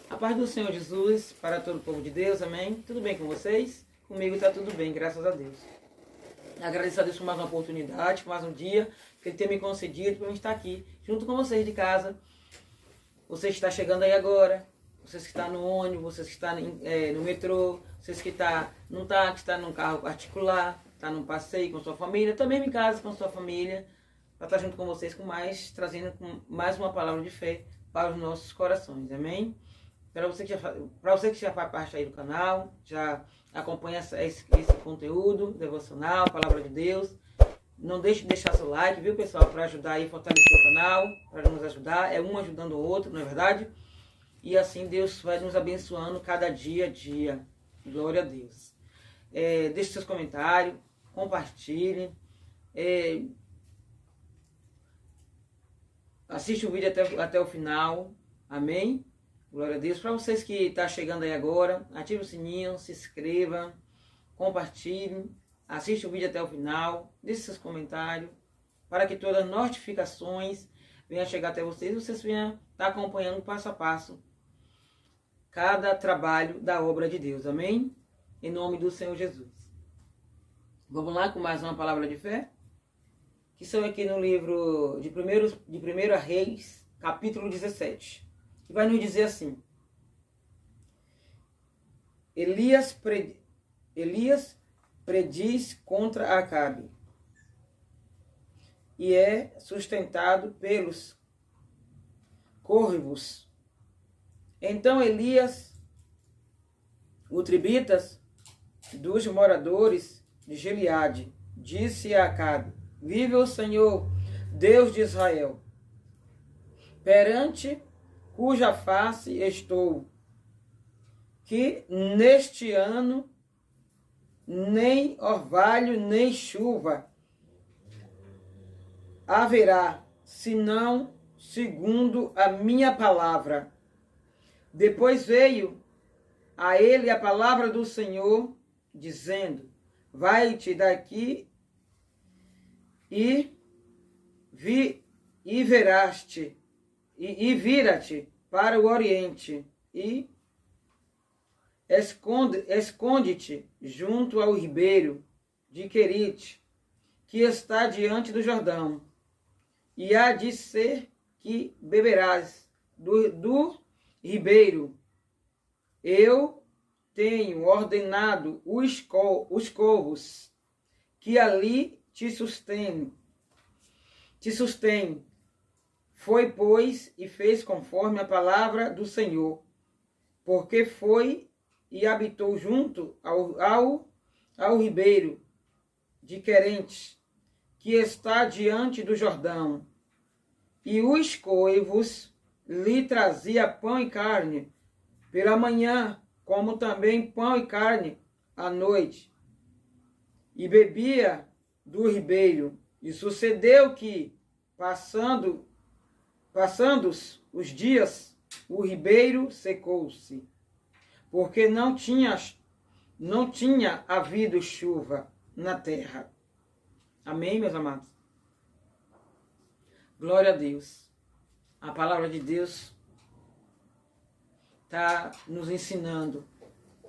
A paz do Senhor Jesus para todo o povo de Deus, amém? Tudo bem com vocês? Comigo está tudo bem, graças a Deus. Agradeço a Deus por mais uma oportunidade, por mais um dia que Ele tem me concedido para eu estar aqui, junto com vocês de casa. Vocês que estão chegando aí agora, vocês que estão no ônibus, vocês que estão no metrô, vocês que estão num táxi, estão num carro particular, estão num passeio com sua família, também em casa com sua família, para estar junto com vocês trazendo mais uma palavra de fé para os nossos corações, amém? Para você que já faz parte aí do canal, já acompanha esse conteúdo devocional, palavra de Deus, não deixe de deixar seu like, viu, pessoal, para ajudar aí a fortalecer o canal, para nos ajudar, é um ajudando o outro, não é verdade? E assim Deus vai nos abençoando cada dia a dia, glória a Deus. Deixe seus comentários, compartilhe, assiste o vídeo até o final, amém? Glória a Deus. Para vocês que estão chegando aí agora, ative o sininho, se inscreva, compartilhe, assiste o vídeo até o final, deixe seus comentários, para que todas as notificações venham chegar até vocês e vocês venham estar acompanhando passo a passo cada trabalho da obra de Deus, amém? Em nome do Senhor Jesus. Vamos lá com mais uma palavra de fé, que são aqui no livro de 1 Reis, capítulo 17. Que vai nos dizer assim: Elias prediz contra Acabe e é sustentado pelos corvos. Então Elias, o tribitas dos moradores de Gileade, disse a Acabe: Vive o Senhor, Deus de Israel, perante cuja face estou, que neste ano nem orvalho nem chuva haverá, senão segundo a minha palavra. Depois veio a ele a palavra do Senhor, dizendo: Vai-te daqui e vira-te para o oriente e esconde-te junto ao ribeiro de Querite, que está diante do Jordão, e há de ser que beberás do ribeiro. Eu tenho ordenado os corvos que ali te sustêm. Foi, pois, e fez conforme a palavra do Senhor, porque foi e habitou junto ao ribeiro de Querente, que está diante do Jordão. E os corvos lhe trazia pão e carne pela manhã, como também pão e carne à noite. E bebia do ribeiro. E sucedeu que, passando os dias, o ribeiro secou-se, porque não tinha havido chuva na terra. Amém, meus amados? Glória a Deus. A palavra de Deus está nos ensinando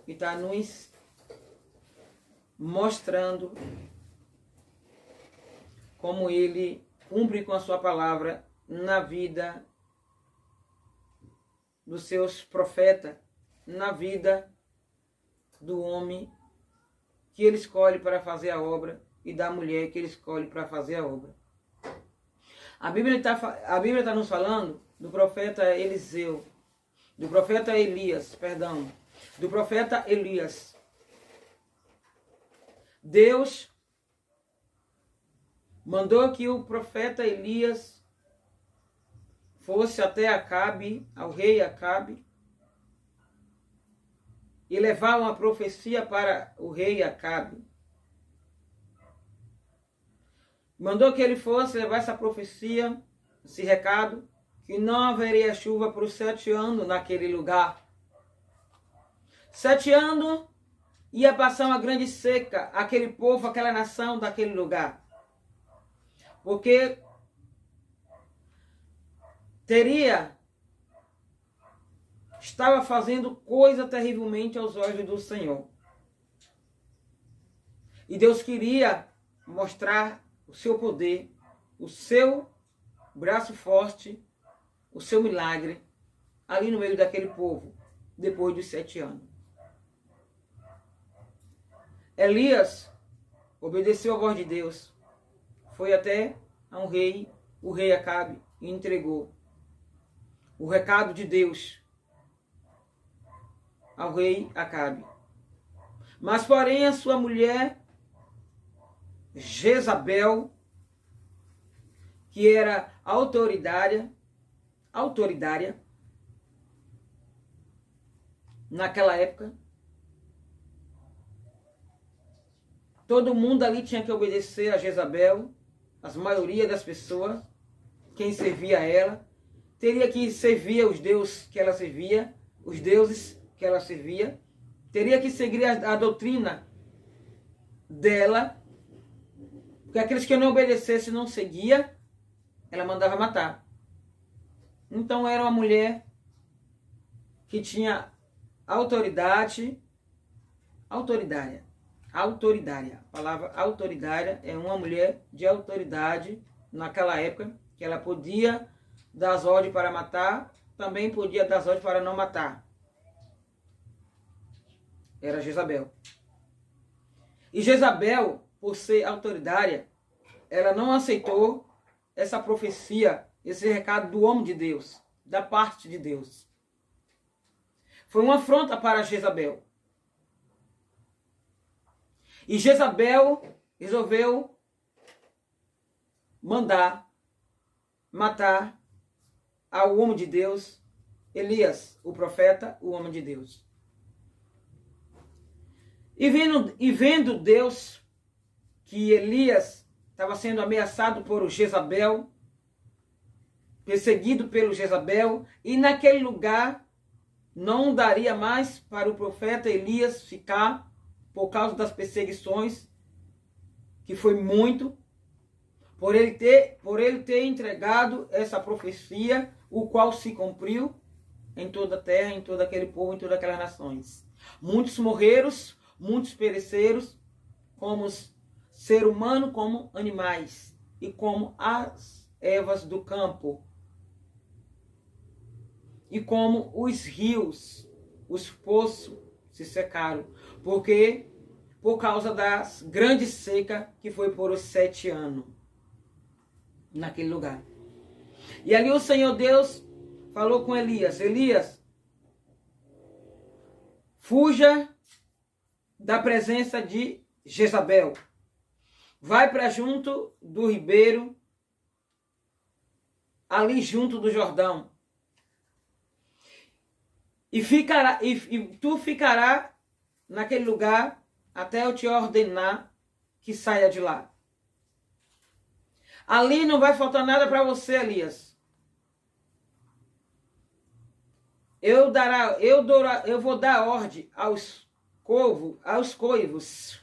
e está nos mostrando como Ele cumpre com a sua palavra na vida dos seus profetas, na vida do homem que Ele escolhe para fazer a obra e da mulher que Ele escolhe para fazer a obra. A Bíblia está nos falando do profeta do profeta Elias. Deus mandou que o profeta Elias fosse até Acabe, ao rei Acabe, e levar uma profecia para o rei Acabe. Mandou que ele fosse levar essa profecia, esse recado, que não haveria chuva por 7 anos naquele lugar. 7 anos ia passar uma grande seca, aquele povo, aquela nação daquele lugar. Porque teria estava fazendo coisa terrivelmente aos olhos do Senhor. E Deus queria mostrar o seu poder, o seu braço forte, o seu milagre, ali no meio daquele povo, depois dos 7 anos. Elias obedeceu a voz de Deus, foi até a um rei, o rei Acabe, e entregou o recado de Deus ao rei Acabe. Mas, porém, a sua mulher, Jezabel, que era autoritária naquela época, todo mundo ali tinha que obedecer a Jezabel, a maioria das pessoas, quem servia a ela, teria que servir os deuses que ela servia, os deuses que ela servia, teria que seguir a doutrina dela, porque aqueles que não obedecessem, não seguia, ela mandava matar. Então era uma mulher que tinha autoridade, autoritária. A palavra autoritária é uma mulher de autoridade naquela época, que ela podia dar as ordens para matar, também podia dar as ordens para não matar. Era Jezabel. E Jezabel, por ser autoritária, ela não aceitou essa profecia, esse recado do homem de Deus, da parte de Deus. Foi uma afronta para Jezabel. E Jezabel resolveu mandar matar ao homem de Deus, Elias, o profeta, o homem de Deus. E vendo Deus que Elias estava sendo ameaçado por Jezabel, perseguido pelo Jezabel, e naquele lugar não daria mais para o profeta Elias ficar por causa das perseguições, que foi muito, por ele ter entregado essa profecia, o qual se cumpriu em toda a terra, em todo aquele povo, em todas aquelas nações. Muitos morreram, muitos pereceram, como ser humano, como animais, e como as ervas do campo, e como os rios, os poços se secaram, por causa das grandes seca que foi por os 7 anos naquele lugar. E ali o Senhor Deus falou com Elias: Elias, fuja da presença de Jezabel. Vai para junto do ribeiro, ali junto do Jordão. E tu ficará naquele lugar até eu te ordenar que saia de lá. Ali não vai faltar nada para você, Elias. Eu vou dar ordem aos coivos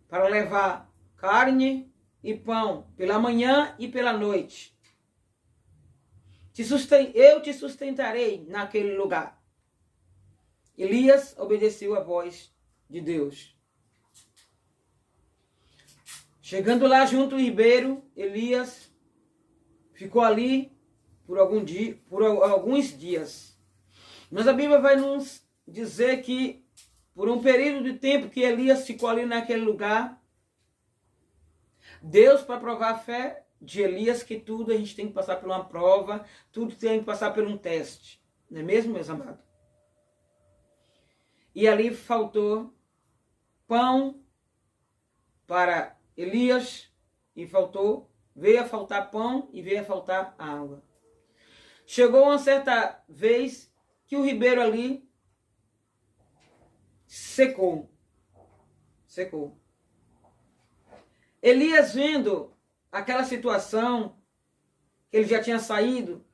para levar carne e pão pela manhã e pela noite. Eu te sustentarei naquele lugar. Elias obedeceu a voz de Deus. Chegando lá junto ao ribeiro, Elias ficou ali por alguns dias. Mas a Bíblia vai nos dizer que por um período de tempo que Elias ficou ali naquele lugar, Deus, para provar a fé de Elias, que tudo a gente tem que passar por uma prova, tudo tem que passar por um teste. Não é mesmo, meus amados? E ali faltou pão para Elias, e veio a faltar pão e veio a faltar água. Chegou uma certa vez que o ribeiro ali secou. Elias, vendo aquela situação, que ele já tinha saído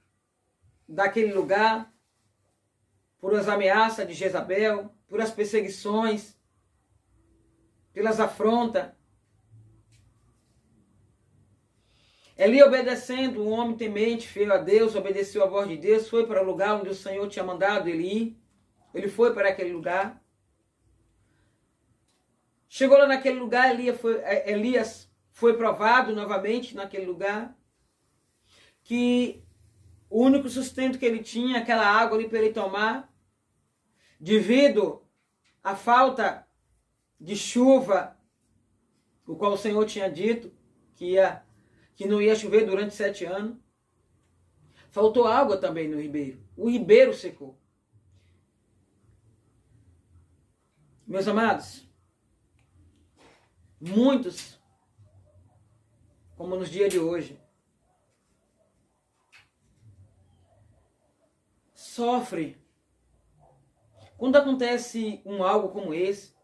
daquele lugar, por as ameaças de Jezabel, por as perseguições, pelas afrontas, Eli, obedecendo, um homem temente, fiel a Deus, obedeceu a voz de Deus, foi para o lugar onde o Senhor tinha mandado ele ir. Ele foi para aquele lugar. Chegou lá naquele lugar, Elias foi provado novamente naquele lugar, que o único sustento que ele tinha, aquela água ali para ele tomar, devido à falta de chuva, o qual o Senhor tinha dito que não ia chover durante 7 anos. Faltou água também no ribeiro. O ribeiro secou. Meus amados, muitos, como nos dias de hoje, sofrem quando acontece algo como esse,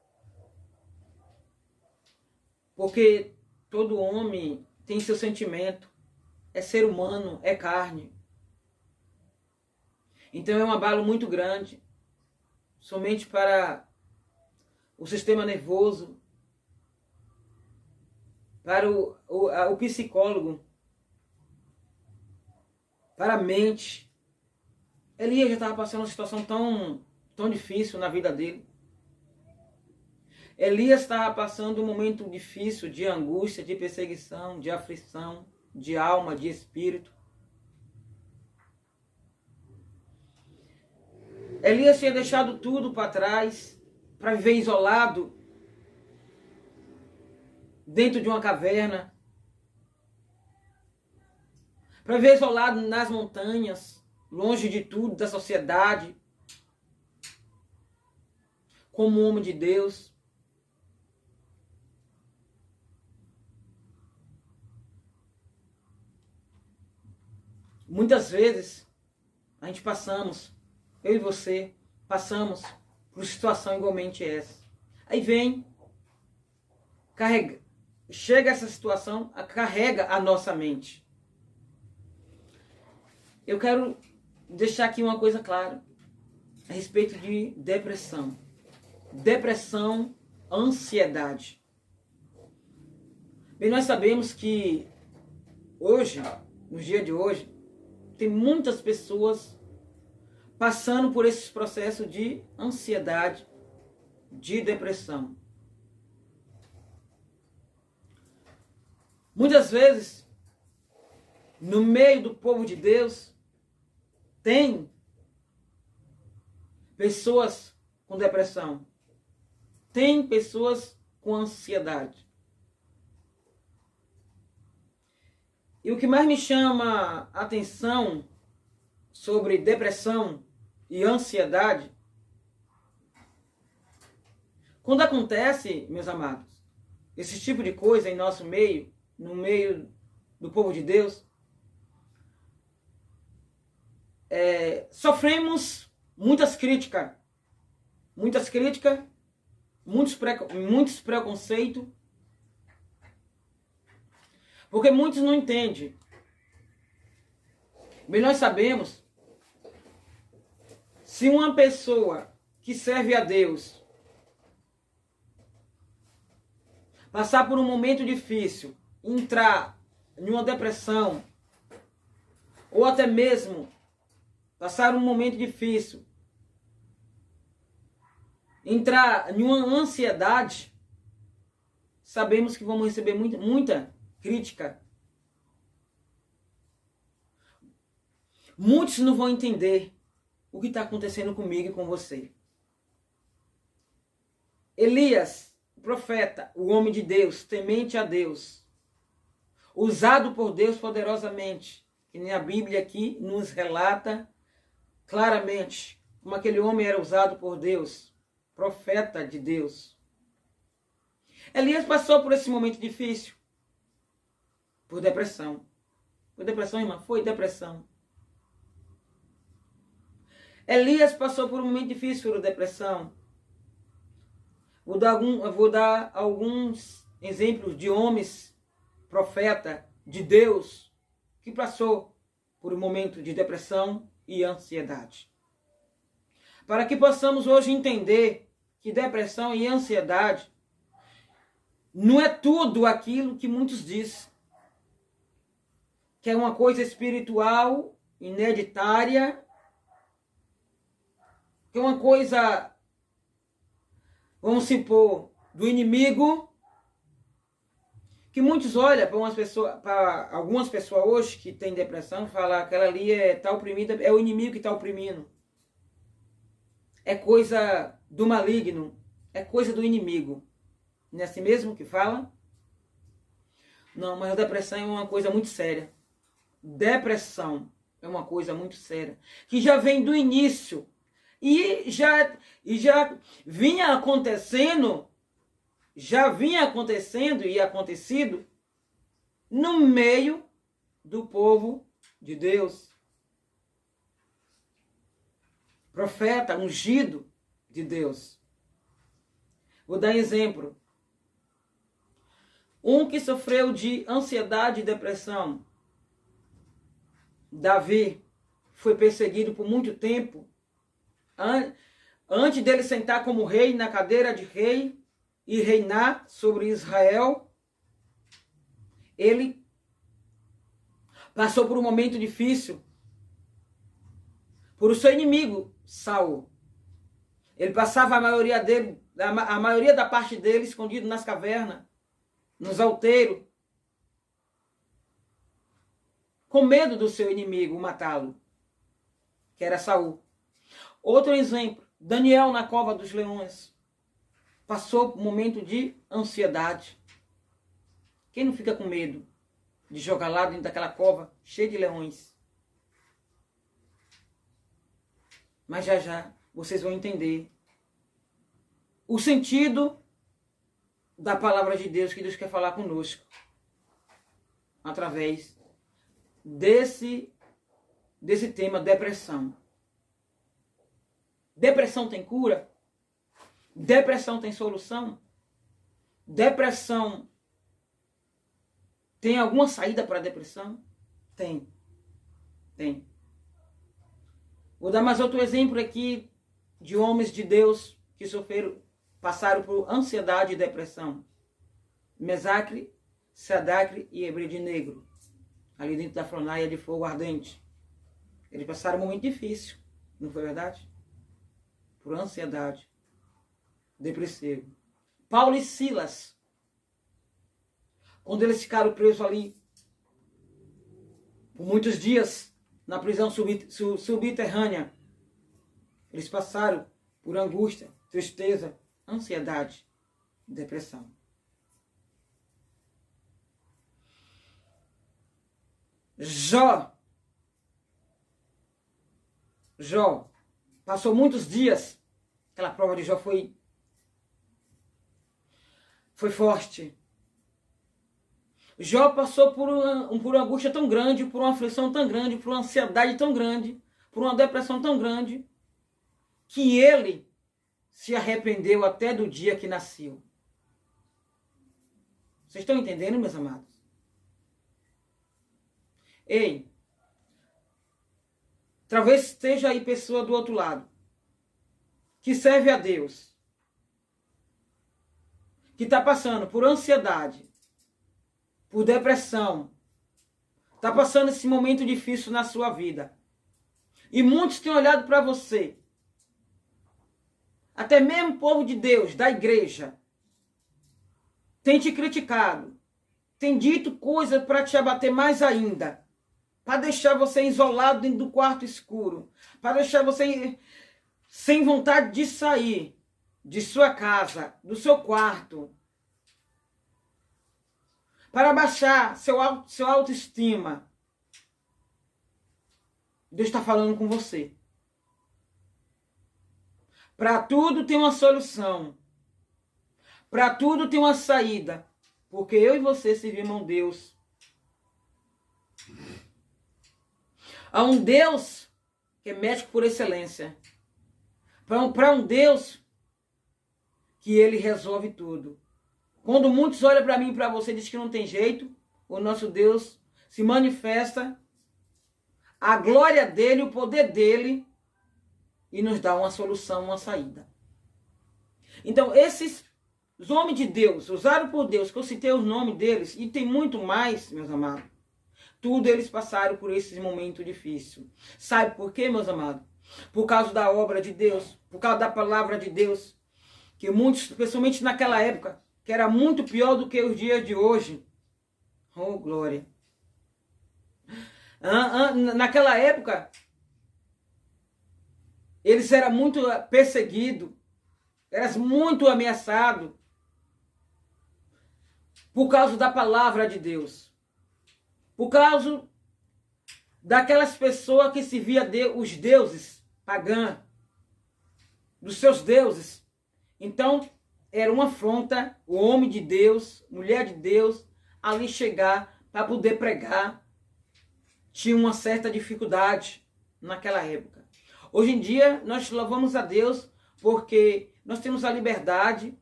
porque todo homem tem seu sentimento, é ser humano, é carne. Então é um abalo muito grande, somente para o sistema nervoso, para o psicólogo, para a mente. Elias já estava passando uma situação tão difícil na vida dele. Elias estava passando um momento difícil de angústia, de perseguição, de aflição, de alma, de espírito. Elias tinha deixado tudo para trás, para viver isolado, dentro de uma caverna, para viver isolado nas montanhas, longe de tudo, da sociedade, como homem de Deus. Muitas vezes a gente eu e você, passamos por situação igualmente essa. Aí chega essa situação, carrega a nossa mente. Eu quero deixar aqui uma coisa clara a respeito de depressão. Depressão, ansiedade. Bem, nós sabemos que hoje, nos dias de hoje, tem muitas pessoas passando por esses processos de ansiedade, de depressão. Muitas vezes, no meio do povo de Deus, tem pessoas com depressão, tem pessoas com ansiedade. E o que mais me chama a atenção sobre depressão e ansiedade, quando acontece, meus amados, esse tipo de coisa em nosso meio, no meio do povo de Deus, sofremos muitos preconceitos, porque muitos não entendem. Bem, nós sabemos, se uma pessoa que serve a Deus passar por um momento difícil, entrar em uma depressão, ou até mesmo passar um momento difícil, entrar em uma ansiedade, sabemos que vamos receber muita crítica. Muitos não vão entender o que está acontecendo comigo e com você. Elias, o profeta, o homem de Deus, temente a Deus, usado por Deus poderosamente, que nem a Bíblia aqui nos relata claramente como aquele homem era usado por Deus, profeta de Deus. Elias passou por esse momento difícil, por depressão. Foi depressão, irmã? Foi depressão. Elias passou por um momento difícil por depressão. Vou dar alguns exemplos de homens, profeta de Deus, que passou por um momento de depressão e ansiedade. Para que possamos hoje entender que depressão e ansiedade não é tudo aquilo que muitos dizem. que é uma coisa espiritual, ineditária, que é uma coisa, vamos supor, do inimigo, que muitos olham para algumas pessoas hoje que têm depressão, falam que aquela ali está oprimida, é o inimigo que está oprimindo. É coisa do maligno, é coisa do inimigo. Não é assim mesmo que fala? Não, mas a depressão é uma coisa muito séria. Depressão é uma coisa muito séria, que já vem do início e já vinha acontecendo, e acontecido no meio do povo de Deus. Profeta ungido de Deus. Vou dar exemplo. Um que sofreu de ansiedade e depressão. Davi foi perseguido por muito tempo. Antes dele sentar como rei na cadeira de rei e reinar sobre Israel, ele passou por um momento difícil por o seu inimigo, Saul. Ele passava a maioria da parte dele escondido nas cavernas, nos outeiros, com medo do seu inimigo matá-lo, que era Saul. Outro exemplo, Daniel na cova dos leões. Passou por um momento de ansiedade. Quem não fica com medo de jogar lá dentro daquela cova cheia de leões? Mas já vocês vão entender o sentido da palavra de Deus que Deus quer falar conosco através desse tema depressão. Depressão tem cura? Depressão tem solução? Depressão tem alguma saída para a depressão? Tem. Vou dar mais outro exemplo aqui de homens de Deus que passaram por ansiedade e depressão. Mesaque, Sadraque e Abednego, ali dentro da fornalha de fogo ardente. Eles passaram um momento difícil, não foi verdade? Por ansiedade, depressivo. Paulo e Silas, quando eles ficaram presos ali por muitos dias na prisão subterrânea, eles passaram por angústia, tristeza, ansiedade, depressão. Jó passou muitos dias. Aquela prova de Jó foi forte. Jó passou por uma angústia tão grande, por uma aflição tão grande, por uma ansiedade tão grande, por uma depressão tão grande, que ele se arrependeu até do dia que nasceu. Vocês estão entendendo, meus amados? Ei, talvez esteja aí pessoa do outro lado, que serve a Deus, que está passando por ansiedade, por depressão, está passando esse momento difícil na sua vida. E muitos têm olhado para você, até mesmo o povo de Deus, da igreja, tem te criticado, tem dito coisas para te abater mais ainda, para deixar você isolado dentro do quarto escuro, para deixar você sem vontade de sair de sua casa, do seu quarto, para baixar seu autoestima. Deus está falando com você. Para tudo tem uma solução. Para tudo tem uma saída. Porque eu e você servimos a um Deus. A um Deus que é médico por excelência. Para um Deus que ele resolve tudo. Quando muitos olham para mim e para você e dizem que não tem jeito, o nosso Deus se manifesta, a glória dele, o poder dele, e nos dá uma solução, uma saída. Então, esses homens de Deus, usados por Deus, que eu citei os nomes deles, e tem muito mais, meus amados. tudo eles passaram por esse momento difícil. Sabe por quê, meus amados? Por causa da obra de Deus, por causa da palavra de Deus, que muitos, principalmente naquela época, que era muito pior do que os dias de hoje. Oh, glória! Naquela época, eles eram muito perseguidos, eram muito ameaçados, por causa da palavra de Deus. Por causa daquelas pessoas que se via os deuses pagãos, dos seus deuses. Então, era uma afronta o homem de Deus, mulher de Deus, ali chegar para poder pregar. Tinha uma certa dificuldade naquela época. Hoje em dia, nós louvamos a Deus porque nós temos a liberdade.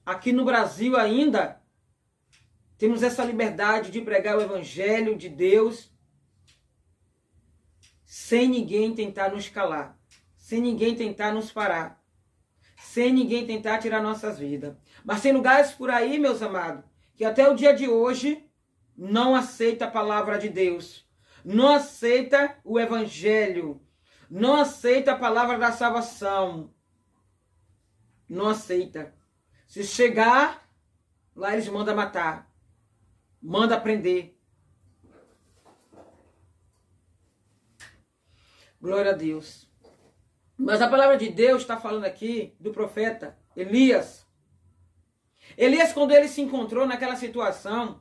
Aqui no Brasil ainda, temos essa liberdade de pregar o Evangelho de Deus sem ninguém tentar nos calar, sem ninguém tentar nos parar, sem ninguém tentar tirar nossas vidas. Mas tem lugares por aí, meus amados, que até o dia de hoje não aceita a palavra de Deus, não aceita o Evangelho, não aceita a palavra da salvação, não aceita. Se chegar, lá eles mandam matar. Manda prender. Glória a Deus. Mas a palavra de Deus está falando aqui do profeta Elias. Elias, quando ele se encontrou naquela situação,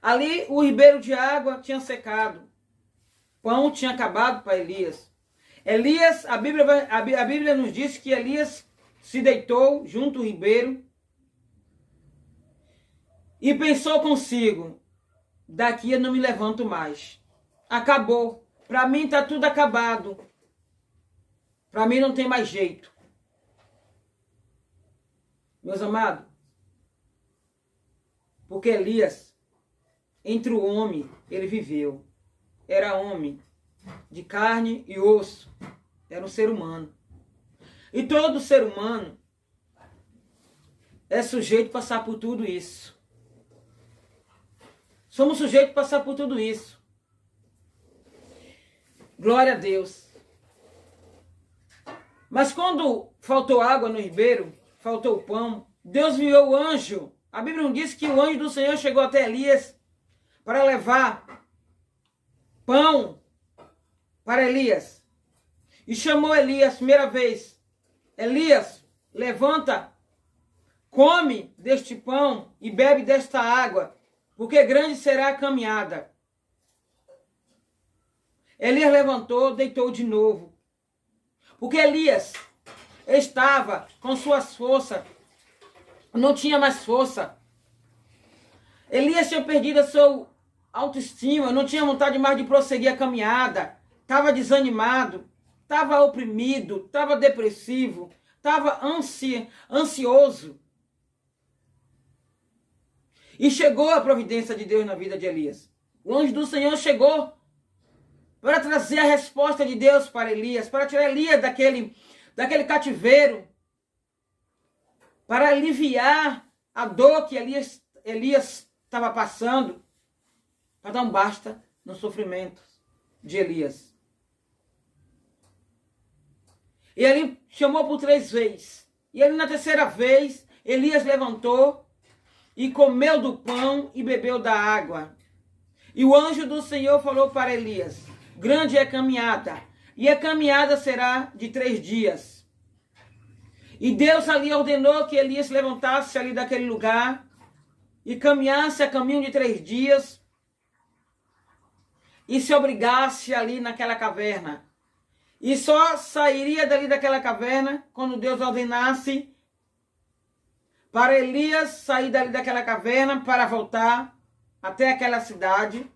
ali o ribeiro de água tinha secado. Pão tinha acabado para Elias. Elias, a Bíblia nos diz que Elias se deitou junto ao ribeiro e pensou consigo, daqui eu não me levanto mais. Acabou. Para mim está tudo acabado. Para mim não tem mais jeito. Meus amados, porque Elias, entre o homem, ele viveu. Era homem de carne e osso. Era um ser humano. E todo ser humano é sujeito a passar por tudo isso. Somos sujeitos a passar por tudo isso. Glória a Deus. Mas quando faltou água no ribeiro, faltou pão, Deus enviou o anjo. A Bíblia não diz que o anjo do Senhor chegou até Elias para levar pão para Elias. E chamou Elias, primeira vez. Elias, levanta, come deste pão e bebe desta água, porque grande será a caminhada. Elias levantou, deitou de novo. Porque Elias estava com suas forças, não tinha mais força. Elias tinha perdido a sua autoestima, não tinha vontade mais de prosseguir a caminhada, estava desanimado, estava oprimido, estava depressivo, estava ansioso. E chegou a providência de Deus na vida de Elias. O anjo do Senhor chegou para trazer a resposta de Deus para Elias, para tirar Elias daquele cativeiro, para aliviar a dor que Elias estava passando, para dar um basta no sofrimento de Elias. E ele chamou por 3 vezes. E ele na terceira vez, Elias levantou e comeu do pão e bebeu da água. E o anjo do Senhor falou para Elias, grande é a caminhada, e a caminhada será de 3 dias. E Deus ali ordenou que Elias levantasse ali daquele lugar e caminhasse a caminho de 3 dias e se obrigasse ali naquela caverna. E só sairia dali daquela caverna quando Deus ordenasse para Elias sair dali daquela caverna para voltar até aquela cidade,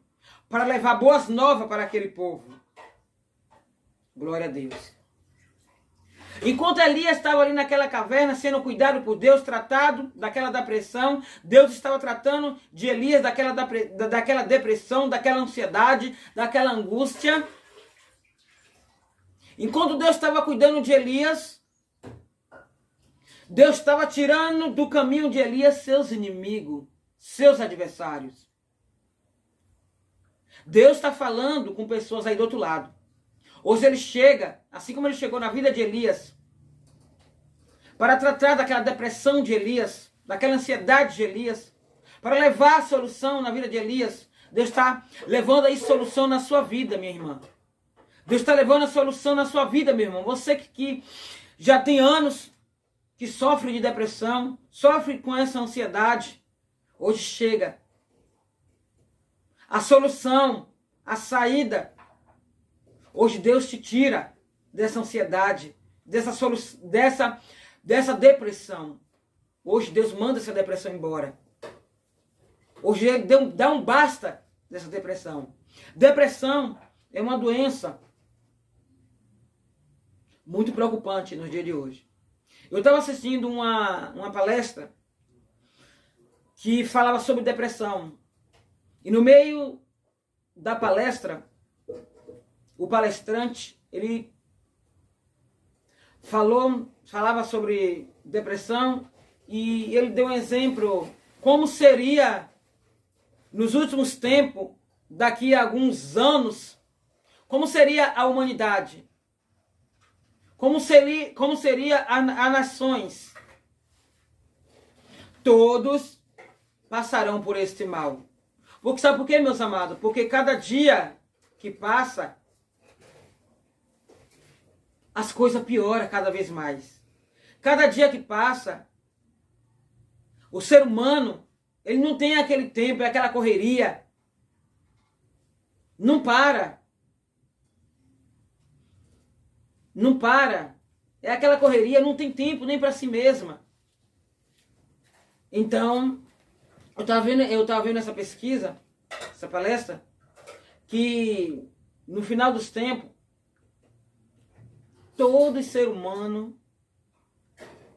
para levar boas novas para aquele povo. Glória a Deus. Enquanto Elias estava ali naquela caverna, sendo cuidado por Deus, tratado daquela depressão, Deus estava tratando de Elias daquela depressão, daquela ansiedade, daquela angústia. Enquanto Deus estava cuidando de Elias, Deus estava tirando do caminho de Elias seus inimigos, seus adversários. Deus está falando com pessoas aí do outro lado. Hoje ele chega, assim como ele chegou na vida de Elias, para tratar daquela depressão de Elias, daquela ansiedade de Elias, para levar a solução na vida de Elias. Deus está levando aí solução na sua vida, minha irmã. Deus está levando a solução na sua vida, meu irmão. Você que já tem anos que sofre de depressão, sofre com essa ansiedade, hoje chega a solução, a saída. Hoje Deus te tira dessa ansiedade, dessa depressão. Hoje Deus manda essa depressão embora. Hoje Ele dá um basta dessa depressão. Depressão é uma doença muito preocupante nos dias de hoje. Eu estava assistindo uma palestra que falava sobre depressão. E no meio da palestra, o palestrante, ele falava sobre depressão e ele deu um exemplo como seria nos últimos tempos, daqui a alguns anos, como seria a humanidade, como seria a nações. Todos passarão por este mal. Porque sabe por quê, meus amados? Porque cada dia que passa, as coisas pioram cada vez mais. Cada dia que passa, o ser humano, ele não tem aquele tempo, é aquela correria. Não para. Não para. É aquela correria, não tem tempo nem para si mesma. Então, eu tava vendo essa pesquisa, essa palestra, que no final dos tempos, todo ser humano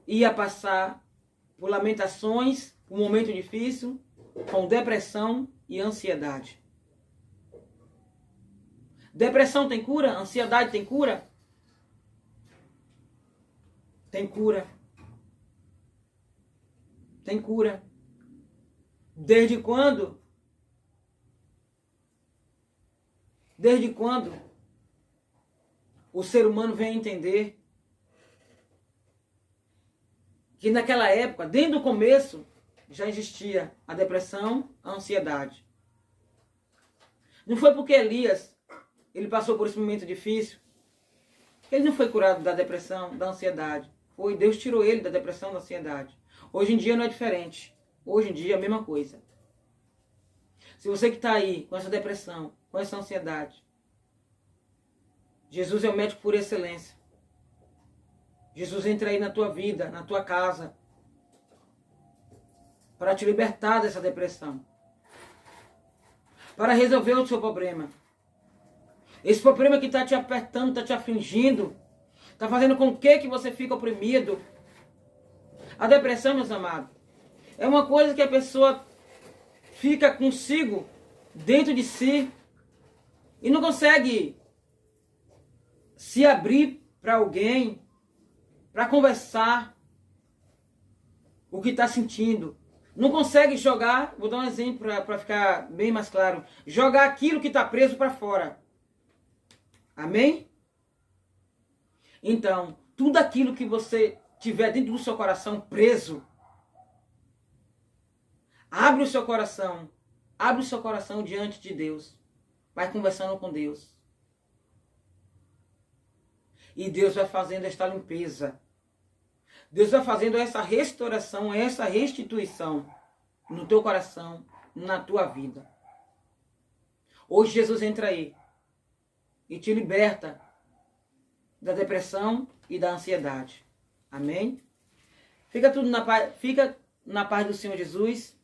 ia passar por lamentações, um momento difícil, com depressão e ansiedade. Depressão tem cura? Ansiedade tem cura? Tem cura. Tem cura. Desde quando? Desde quando o ser humano vem entender que naquela época, desde o começo, já existia a depressão, a ansiedade. Não foi porque Elias, ele passou por esse momento difícil, que ele não foi curado da depressão, da ansiedade. Foi, Deus tirou ele da depressão, da ansiedade. Hoje em dia não é diferente. Hoje em dia é a mesma coisa. Se você que está aí com essa depressão, com essa ansiedade, Jesus é o médico por excelência. Jesus entra aí na tua vida, na tua casa, para te libertar dessa depressão, para resolver o seu problema. Esse problema que está te apertando, está te afligindo, está fazendo com que você fique oprimido. A depressão, meus amados, é uma coisa que a pessoa fica consigo, dentro de si, e não consegue se abrir para alguém, para conversar o que está sentindo. Não consegue jogar, vou dar um exemplo para ficar bem mais claro, jogar aquilo que está preso para fora. Amém? Então, tudo aquilo que você tiver dentro do seu coração preso, abre o seu coração diante de Deus. Vai conversando com Deus. E Deus vai fazendo esta limpeza. Deus vai fazendo essa restauração, essa restituição no teu coração, na tua vida. Hoje Jesus entra aí e te liberta da depressão e da ansiedade. Amém? Fica na paz do Senhor Jesus.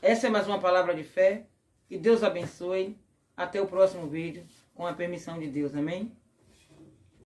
Essa é mais uma palavra de fé. Que Deus abençoe. Até o próximo vídeo, com a permissão de Deus. Amém?